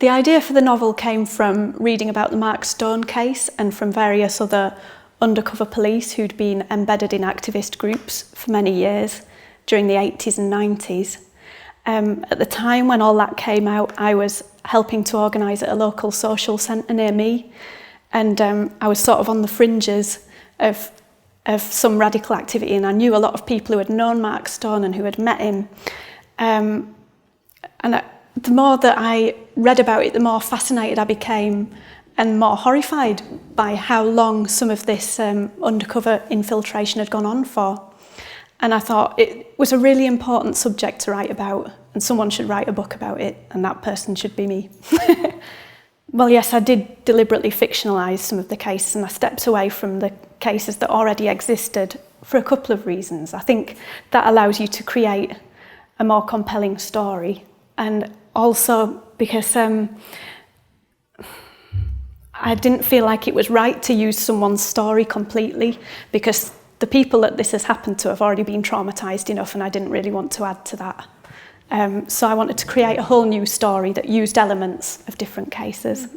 The idea for the novel came from reading about the Mark Stone case and from various other undercover police who'd been embedded in activist groups for many years during the 80s and 90s. At the time when all that came out, I was helping to organise at a local social centre near me, and I was sort of on the fringes of some radical activity, and I knew a lot of people who had known Mark Stone and who had met him. The more that I read about it, the more fascinated I became and more horrified by how long some of this undercover infiltration had gone on for. And I thought it was a really important subject to write about, and someone should write a book about it, and that person should be me. Well, yes, I did deliberately fictionalise some of the cases, and I stepped away from the cases that already existed for a couple of reasons. I think that allows you to create a more compelling story, and also because I didn't feel like it was right to use someone's story completely, because the people that this has happened to have already been traumatised enough, and I didn't really want to add to that. So I wanted to create a whole new story that used elements of different cases.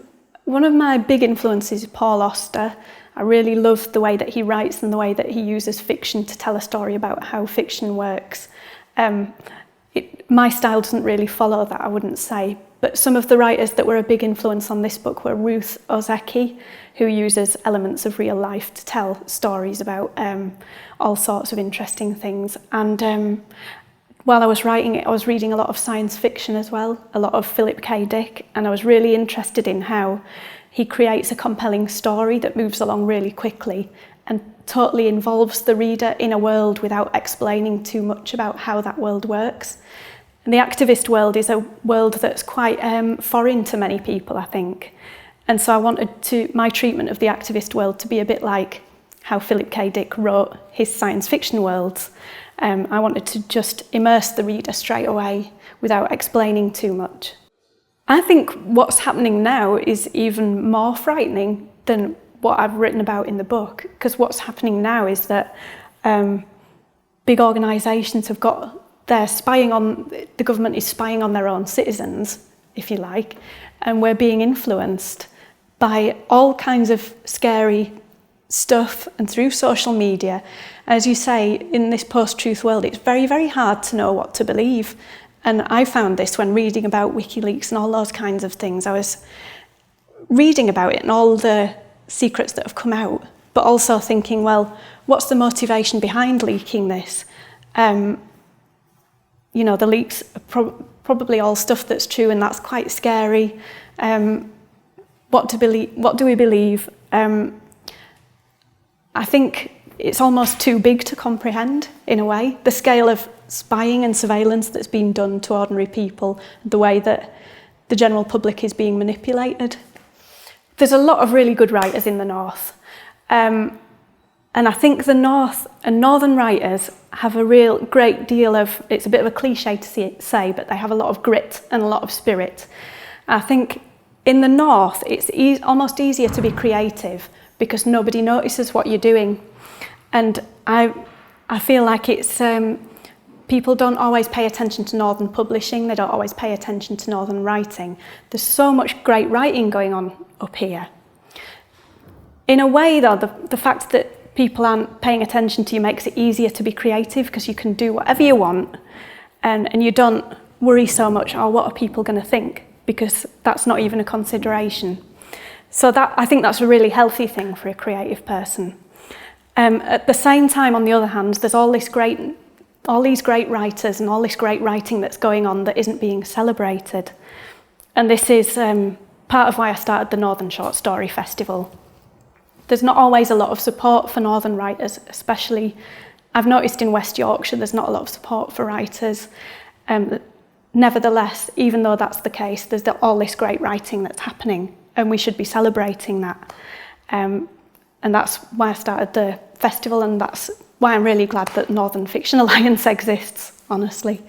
One of my big influences is Paul Auster. I really love the way that he writes and the way that he uses fiction to tell a story about how fiction works. My style doesn't really follow that, I wouldn't say, but some of the writers that were a big influence on this book were Ruth Ozeki, who uses elements of real life to tell stories about all sorts of interesting things. And while I was writing it, I was reading a lot of science fiction as well, a lot of Philip K. Dick, and I was really interested in how he creates a compelling story that moves along really quickly and totally involves the reader in a world without explaining too much about how that world works. And the activist world is a world that's quite foreign to many people, I think. And so I wanted my treatment of the activist world to be a bit like how Philip K. Dick wrote his science fiction worlds. I wanted to just immerse the reader straight away without explaining too much. I think what's happening now is even more frightening than what I've written about in the book, because what's happening now is that big organisations have got, the government is spying on their own citizens, if you like, and we're being influenced by all kinds of scary stuff and through social media. As you say, in this post-truth world, it's very, very hard to know what to believe. And I found this when reading about WikiLeaks and all those kinds of things. I was reading about it and all the secrets that have come out, but also thinking, well, what's the motivation behind leaking this? The leaks are probably all stuff that's true, and that's quite scary. What do we believe? I think it's almost too big to comprehend, in a way, the scale of spying and surveillance that's been done to ordinary people, the way that the general public is being manipulated. There's a lot of really good writers in the North, and I think the North and Northern writers have a real great deal of, it's a bit of a cliche to say, but they have a lot of grit and a lot of spirit. I think in the North, it's almost easier to be creative because nobody notices what you're doing. And I feel like it's, people don't always pay attention to Northern publishing, they don't always pay attention to Northern writing. There's so much great writing going on up here. In a way though, the fact that people aren't paying attention to you makes it easier to be creative because you can do whatever you want and you don't worry so much, oh, what are people going to think? Because that's not even a consideration. So I think that's a really healthy thing for a creative person. At the same time, on the other hand, there's all these great writers and all this great writing that's going on that isn't being celebrated. And this is part of why I started the Northern Short Story Festival. There's not always a lot of support for Northern writers, especially, I've noticed in West Yorkshire, there's not a lot of support for writers. Nevertheless, even though that's the case, there's all this great writing that's happening, and we should be celebrating that. And that's why I started the festival, and that's why I'm really glad that Northern Fiction Alliance exists, honestly.